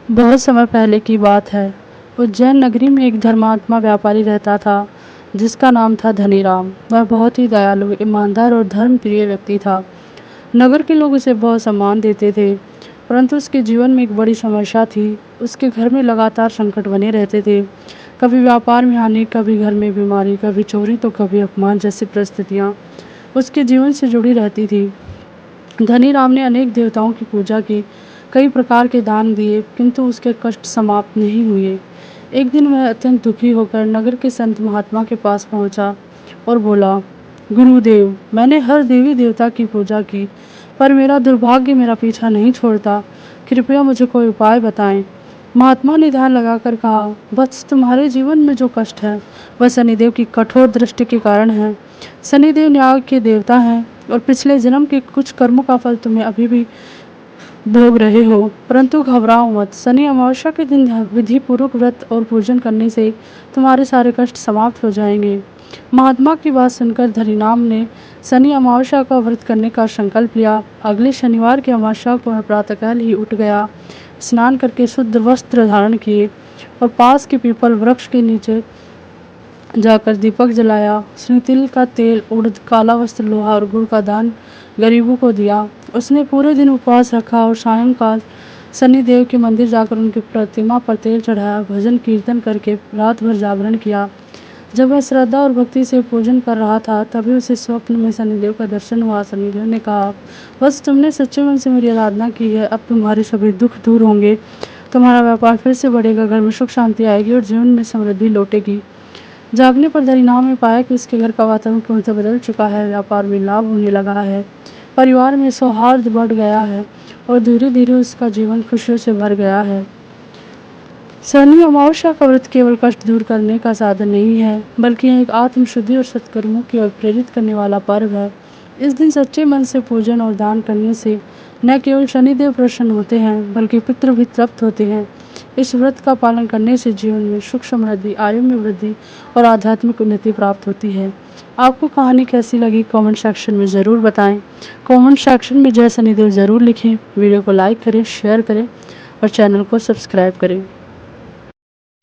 बहुत समय पहले की बात है। उज्जैन नगरी में एक धर्मात्मा व्यापारी रहता था जिसका नाम था धनीराम। वह बहुत ही दयालु, ईमानदार और धर्मप्रिय व्यक्ति था। नगर के लोग उसे बहुत सम्मान देते थे, परंतु उसके जीवन में एक बड़ी समस्या थी। उसके घर में लगातार संकट बने रहते थे। कभी व्यापार में हानि, कभी घर में बीमारी, कभी चोरी तो कभी अपमान जैसी परिस्थितियाँ उसके जीवन से जुड़ी रहती थी। धनीराम ने अनेक देवताओं की पूजा की, कई प्रकार के दान दिए, किंतु उसके कष्ट समाप्त नहीं हुए। एक दिन वह अत्यंत दुखी होकर नगर के संत महात्मा के पास पहुंचा और बोला, गुरुदेव, मैंने हर देवी देवता की पूजा की, पर मेरा दुर्भाग्य मेरा पीछा नहीं छोड़ता। कृपया मुझे कोई उपाय बताएं। महात्मा ने ध्यान लगाकर कहा, वत्स, तुम्हारे जीवन में जो कष्ट है वह शनिदेव की कठोर दृष्टि के कारण है। शनिदेव न्याय के देवता हैं और पिछले जन्म के कुछ कर्मों का फल तुम्हें अभी भी भोग रहे हो, परंतु घबराओ मत। शनि अमावस्या के दिन विधि पूर्वक व्रत और पूजन करने से तुम्हारे सारे कष्ट समाप्त हो जाएंगे। महात्मा की बात सुनकर धनीराम ने शनि अमावस्या का व्रत करने का संकल्प लिया। अगले शनिवार की अमावस्या को वह प्रातःकाल ही उठ गया, स्नान करके शुद्ध वस्त्र धारण किए और पास के पीपल वृक्ष के नीचे जाकर दीपक जलाया। उसने तिल का तेल, उड़द, काला वस्त्र, लोहा और गुड़ का दान गरीबों को दिया। उसने पूरे दिन उपवास रखा और सायंकाल शनिदेव के मंदिर जाकर उनकी प्रतिमा पर तेल चढ़ाया। भजन कीर्तन करके रात भर जागरण किया। जब वह श्रद्धा और भक्ति से पूजन कर रहा था, तभी उसे स्वप्न में शनिदेव का दर्शन हुआ। शनिदेव ने कहा, बस तुमने सच्चे मन से मेरी आराधना की है, अब तुम्हारे सभी दुख दूर होंगे, तुम्हारा व्यापार फिर से बढ़ेगा, घर में सुख शांति आएगी और जीवन में समृद्धि लौटेगी। जागने पर धनीराम ने पाया कि उसके घर का वातावरण पूर्णतः बदल चुका है। व्यापार में लाभ होने लगा है, परिवार में सौहार्द बढ़ गया है और धीरे धीरे उसका जीवन खुशियों से भर गया है। शनि अमावस्या का व्रत केवल कष्ट दूर करने का साधन नहीं है, बल्कि यह एक आत्मशुद्धि और सत्कर्मों की ओर प्रेरित करने वाला पर्व है। इस दिन सच्चे मन से पूजन और दान करने से न केवल शनिदेव प्रसन्न होते हैं, बल्कि पितृ भी तृप्त होते हैं। इस व्रत का पालन करने से जीवन में सुख समृद्धि, आयु में वृद्धि और आध्यात्मिक उन्नति प्राप्त होती है। आपको कहानी कैसी लगी कमेंट सेक्शन में ज़रूर बताएं। कमेंट सेक्शन में जय शनिदेव ज़रूर लिखें। वीडियो को लाइक करें, शेयर करें और चैनल को सब्सक्राइब करें।